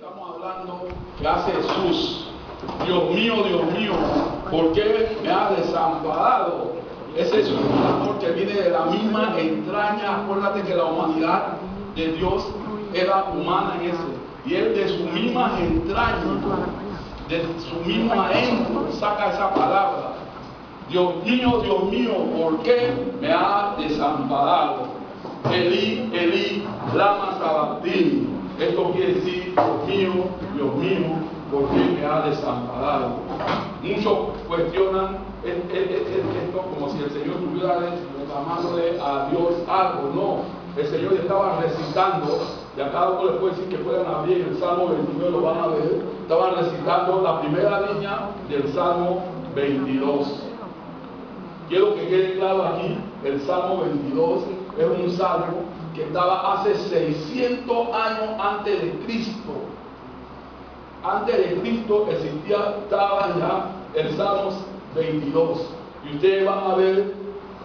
Estamos hablando que hace Jesús. Dios mío, ¿por qué me has desamparado? Ese es un amor que viene de la misma entraña. Acuérdate que la humanidad de Dios era humana en ese. Y Él de su misma entraña, de su misma adentro, saca esa palabra. Dios mío, ¿por qué me has desamparado? Elí, Elí, lama sabactini. Esto quiere decir, Dios mío, ¿por qué me has desamparado? Muchos cuestionan esto como si el Señor estuviera reclamándole a Dios algo. No, el Señor estaba recitando, y acá uno les puede decir que puedan abrir el Salmo 29, lo van a ver. Estaban recitando la primera línea del Salmo 22. Quiero que quede claro aquí, el Salmo 22 es un salmo que estaba hace 600 años antes de Cristo. Antes de Cristo estaba ya el Salmo 22. Y ustedes van a ver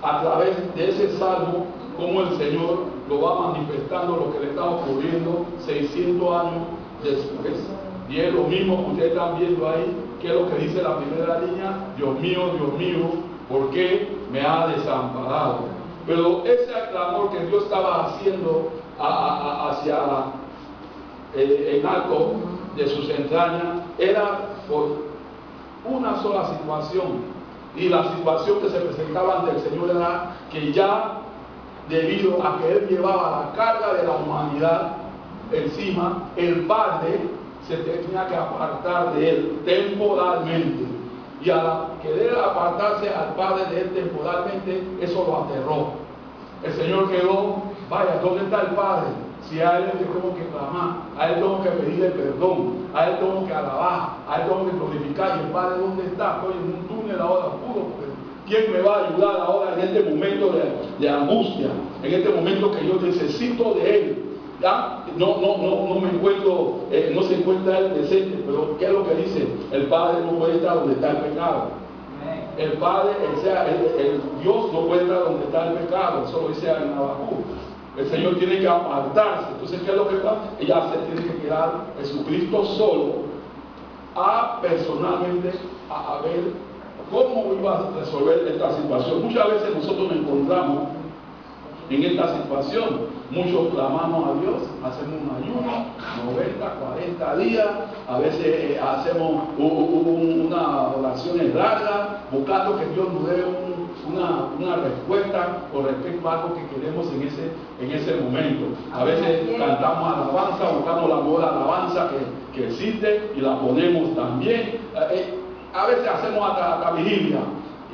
a través de ese salmo cómo el Señor lo va manifestando, lo que le está ocurriendo 600 años después. Y es lo mismo que ustedes están viendo ahí, que es lo que dice la primera línea: Dios mío, ¿por qué me ha desamparado? Pero ese clamor que Dios estaba haciendo hacia en alto de sus entrañas era por una sola situación. Y la situación que se presentaba ante el Señor era que ya, debido a que Él llevaba la carga de la humanidad encima, el Padre se tenía que apartar de Él temporalmente. Y al querer apartarse al Padre de Él temporalmente, eso lo aterró. El Señor quedó, vaya, ¿dónde está el Padre? Si a Él le tengo que clamar, a Él tengo que pedirle perdón, a Él tengo que alabar, a Él tengo que glorificar. ¿Y el Padre dónde está? Estoy en un túnel ahora oscuro. ¿Quién me va a ayudar ahora en este momento de angustia? En este momento que yo necesito de Él. ¿Ya? No me encuentro, no se encuentra Él presente. Pero ¿qué es lo que dice? El Padre no puede estar donde está el pecado. El Padre, el Dios no puede estar donde está el pecado. Eso lo dice en Habacuc. El Señor tiene que apartarse. Entonces, ¿qué es lo que pasa? Ella se tiene que quedar Jesucristo solo, personalmente, a ver cómo iba a resolver esta situación. Muchas veces nosotros nos encontramos en esta situación. Muchos clamamos a Dios, hacemos un ayuno, 90, 40 días, a veces hacemos una oraciones largas, buscando que Dios nos dé una respuesta con respecto a algo que queremos en ese momento. A veces cantamos alabanza, buscamos la moda alabanza que existe y la ponemos también. A veces hacemos hasta vigilia.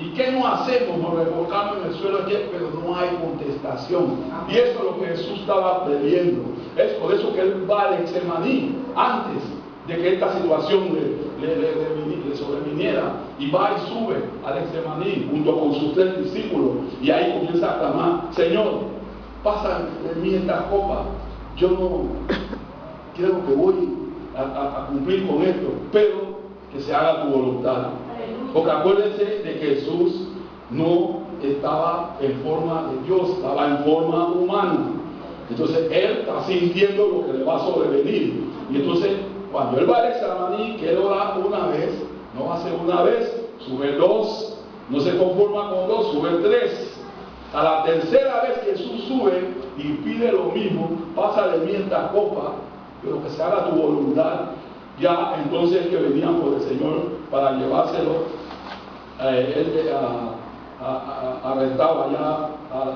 ¿Y qué no hacemos? Nos revolcamos en el suelo aquí, pero no hay contestación. Y eso es lo que Jesús estaba previendo. Es por eso que Él va al Getsemaní antes de que esta situación le sobreviniera. Y va y sube al Getsemaní junto con sus 3 discípulos. Y ahí comienza a clamar: Señor, pasa de mí esta copa. Yo no creo que voy a cumplir con esto, pero que se haga tu voluntad. Porque acuérdense de que Jesús no estaba en forma de Dios, estaba en forma humana. Entonces Él está sintiendo lo que le va a sobrevenir. Y entonces, cuando Él va al Getsemaní, que Él ora una vez, no va a ser una vez, sube 2, no se conforma con 2, sube 3. A la tercera vez que Jesús sube y pide lo mismo: pasa de mí esta copa, pero que se haga tu voluntad. Ya entonces que venían por el Señor para llevárselo, él arrestaba ya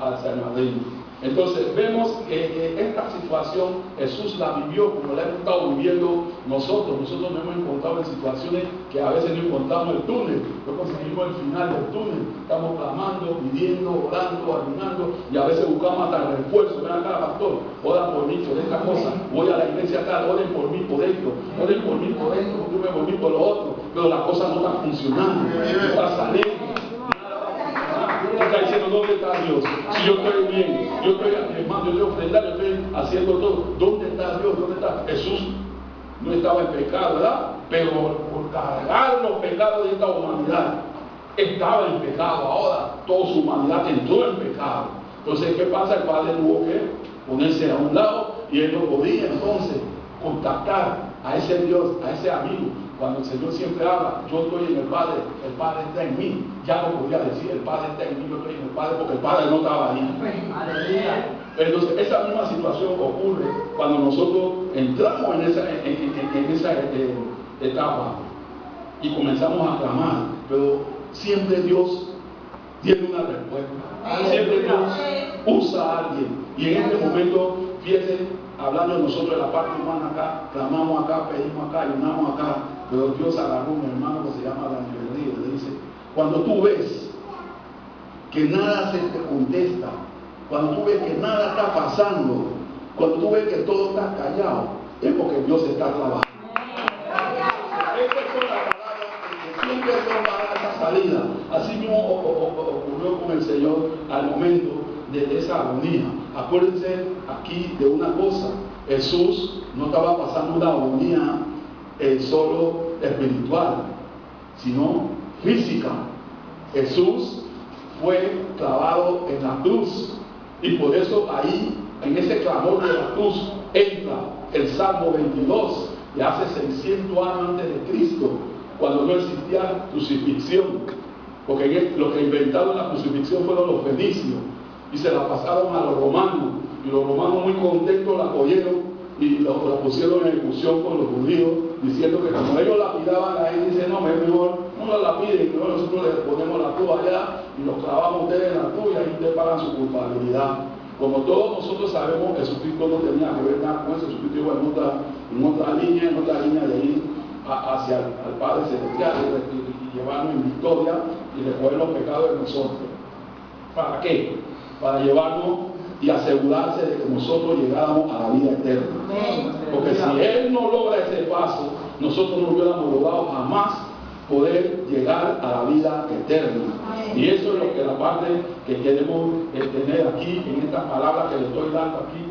al Sanedrín. Entonces vemos que esta situación Jesús la vivió como la hemos estado viviendo nosotros. Nosotros nos hemos encontrado en situaciones que a veces no encontramos el túnel, no conseguimos el final del túnel. Estamos clamando, pidiendo, orando, ayunando, y a veces buscamos hasta el refuerzo. Ven acá, pastor, ora por mí por esta cosa, voy a la iglesia acá, oren por mí por esto, oren por mí por esto, oren por mí por lo otro, pero la cosa no está funcionando, no está saliendo. Está diciendo: ¿dónde está Dios? Si yo estoy bien, yo estoy afirmando, yo estoy ofrendando, yo estoy haciendo todo. ¿Dónde está Dios? ¿Dónde está Jesús? No estaba en pecado, ¿verdad? Pero por cargar los pecados de esta humanidad, estaba en pecado. Ahora toda su humanidad entró en pecado. Entonces, ¿qué pasa? El Padre tuvo que ponerse a un lado y Él no podía entonces contactar a ese Dios, a ese amigo. Cuando el Señor siempre habla, yo estoy en el Padre está en mí. Ya no podía decir, el Padre está en mí, yo estoy en el Padre, porque el Padre no estaba ahí. Entonces, esa misma situación ocurre cuando nosotros entramos en esa etapa y comenzamos a clamar, pero siempre Dios tiene una respuesta. Siempre Dios usa a alguien. Y en este momento, fíjense, hablando de nosotros de la parte humana acá, clamamos acá, pedimos acá, ayunamos acá, pero Dios agarró a un hermano que se llama Daniel Ríos, le dice, cuando tú ves que nada se te contesta, cuando tú ves que nada está pasando, cuando tú ves que todo está callado, es porque Dios está trabajando. Estas son las palabras que siempre son esa salida. Así mismo ocurrió con el Señor al momento de esa agonía. Acuérdense aquí de una cosa, Jesús no estaba pasando una agonía solo espiritual, sino física. Jesús fue clavado en la cruz, y por eso ahí, en ese clamor de la cruz, entra el Salmo 22 de hace 600 años antes de Cristo, cuando no existía crucifixión, porque lo que inventaron la crucifixión fueron los fenicios y se la pasaron a los romanos, y los romanos muy contentos la cogieron y la pusieron en ejecución con los judíos, diciendo que como ellos la lapidaban, ahí dice, no, mejor no la piden, que nosotros le ponemos la cruz allá y los clavamos ustedes en la cruz y ahí ustedes pagan su culpabilidad. Como todos nosotros sabemos, Jesucristo no tenía que ver nada con eso. Jesucristo iba en otra línea de ir hacia el Padre Celestial y llevarnos en victoria y recoger los pecados de nosotros. ¿Para qué? Para llevarnos y asegurarse de que nosotros llegáramos a la vida eterna. Porque si Él no logra ese paso, nosotros no hubiéramos logrado jamás poder llegar a la vida eterna. Y eso es lo que la parte que queremos tener aquí en esta palabra que le estoy dando aquí.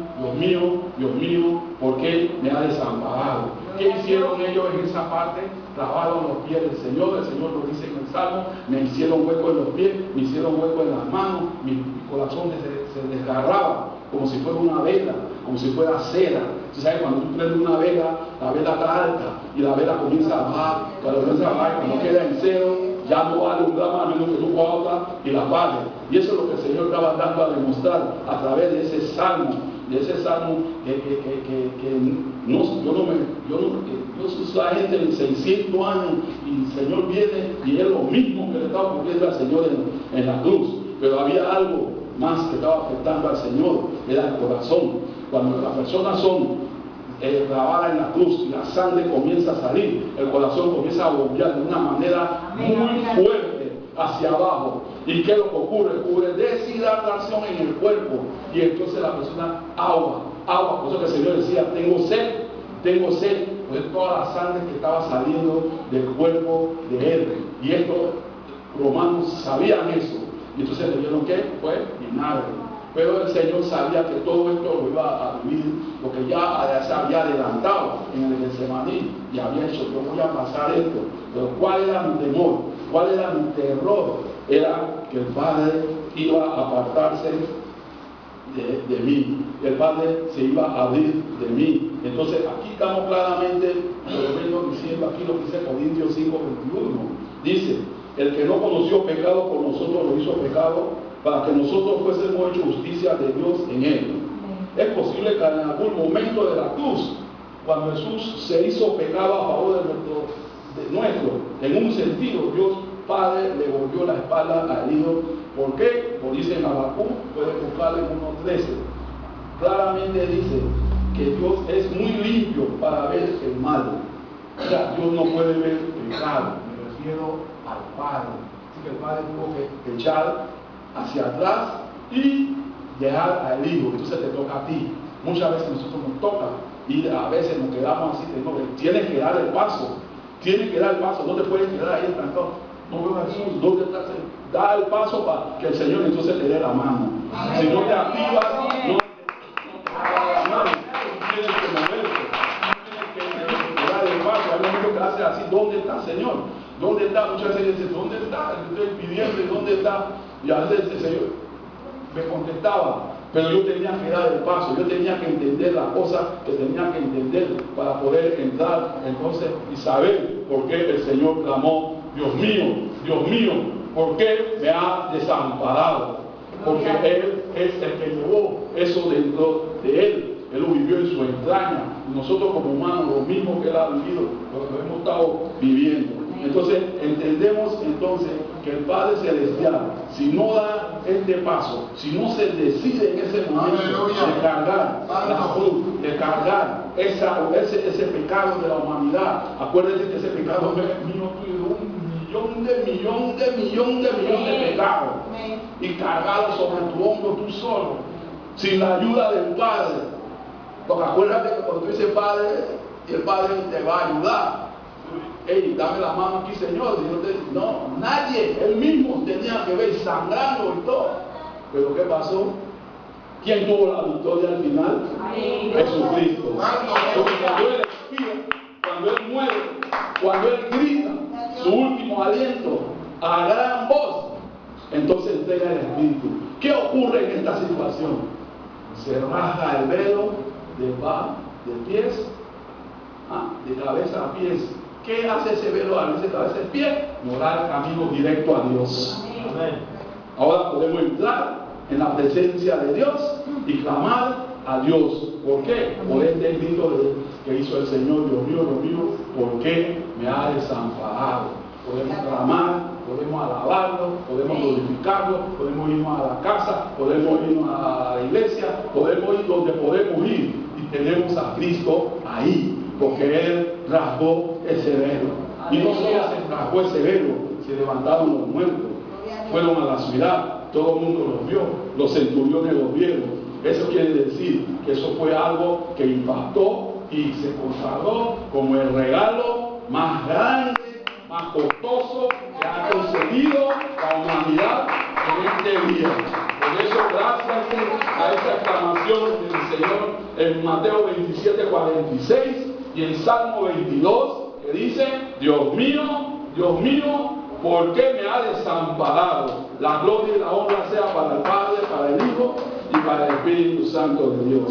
Dios mío, ¿por qué me ha desamparado? ¿Qué hicieron ellos en esa parte? Clavaron los pies del Señor. El Señor lo dice en el Salmo: me hicieron hueco en los pies, me hicieron hueco en las manos, mi corazón se desgarraba como si fuera una vela, como si fuera cera. Tú sabes, cuando tú prendes una vela, la vela está alta y la vela comienza a bajar, cuando queda en cero, ya no vale un drama a menos que tú cojas otra y la pagues. Y eso es lo que el Señor estaba dando a demostrar a través de ese salmo, yo soy la gente de 600 años y el Señor viene y es lo mismo que le estaba ocurriendo al Señor en la cruz. Pero había algo más que estaba afectando al Señor, era el corazón. Cuando las personas son clavadas en la cruz y la sangre comienza a salir, el corazón comienza a bombear de una manera muy fuerte hacia abajo. ¿Y qué es lo que ocurre? Ocurre deshidratación en el cuerpo, y entonces la persona agua. Por eso que el Señor decía: tengo sed, pues toda la sangre que estaba saliendo del cuerpo de Él. Y estos romanos sabían eso, y entonces le dieron ¿qué? Fue vinagre. Pero el Señor sabía que todo esto lo iba a vivir, porque ya se había adelantado en el Getsemaní y había dicho: yo voy a pasar esto. Pero ¿cuál era mi temor? ¿Cuál era mi terror? Era que el Padre iba a apartarse de mí. El Padre se iba a abrir de mí. Entonces aquí estamos claramente, lo vengo diciendo aquí lo que dice Corintios 5:21. Dice: el que no conoció pecado por nosotros lo hizo pecado, para que nosotros fuésemos hechos justicia de Dios en Él. Es posible que en algún momento de la cruz, cuando Jesús se hizo pecado a favor de nuestro, en un sentido, Dios Padre le volvió la espalda al Hijo. ¿Por qué? Pues dice en Habacuc, puede buscarle en 1:13. Claramente dice que Dios es muy limpio para ver el mal. O sea, Dios no puede ver el pecado. Me refiero al Padre. Así que el Padre tuvo que echar hacia atrás y dejar al Hijo. Entonces te toca a ti. Muchas veces nosotros nos toca y a veces nos quedamos así. Tienes que dar el paso. Tienes que dar el paso. No te puedes quedar ahí estancado. No veo a Jesús, ¿dónde está el Señor? Da el paso para que el Señor entonces te dé la mano. Si no te activas, no te da la mano. Tienes que moverte. Tienes que dar el paso. Hay momentos que hace así: ¿dónde está el Señor? ¿Dónde está? Muchas veces dice: ¿dónde está? Yo estoy pidiendo, ¿y dónde está? Y a veces el Señor me contestaba, Pero yo tenía que dar el paso, yo tenía que entender las cosas que tenía que entender para poder entrar entonces y saber por qué el Señor clamó, Dios mío, ¿por qué me ha desamparado? Porque Él es el que llevó eso dentro de Él. Él lo vivió en su entraña. Y nosotros como humanos, lo mismo que Él ha vivido, lo hemos estado viviendo. Entonces, entendemos entonces que el Padre Celestial, si no da este paso, si no se decide en ese momento de cargar la cruz, de cargar ese pecado de la humanidad, acuérdense que ese pecado es mío, millón de pecados, y cargado sobre tu hombro tú solo, sin la ayuda del Padre. Porque acuérdate que cuando tú dices Padre, el Padre te va a ayudar. Ey, dame la mano aquí, Señor. No, nadie, Él mismo tenía que ver sangrando y todo. Pero ¿qué pasó? ¿Quién tuvo la victoria al final? Jesucristo. Porque cuando Él expira, cuando Él muere, cuando Él grita su último aliento a gran voz, entonces entrega el Espíritu. ¿Qué ocurre en esta situación? Se rasga el velo de pies, de cabeza a pies. ¿Qué hace ese velo a veces cabeza a pies? Nos da el camino directo a Dios. Amén. Ahora podemos entrar en la presencia de Dios y clamar a Dios. ¿Por qué? Por este grito que hizo el Señor, Dios mío, ¿por qué me ha desamparado? Podemos clamar, podemos alabarlo, podemos glorificarlo, podemos irnos a la casa, podemos irnos a la iglesia, podemos ir donde podemos ir. Y tenemos a Cristo ahí, porque Él rasgó ese velo. Y no solo se rasgó ese velo, se levantaron los muertos, fueron a la ciudad, todo el mundo los vio, los centuriones los vieron. Eso quiere decir que eso fue algo que impactó y se consagró como el regalo más grande, más costoso que ha concedido la humanidad en este día. Por eso, gracias a esta exclamación del Señor en Mateo 27:46 y en Salmo 22, que dice: Dios mío, ¿por qué me ha desamparado? La gloria y la honra sea para el Padre, para el Hijo y para el Espíritu Santo de Dios.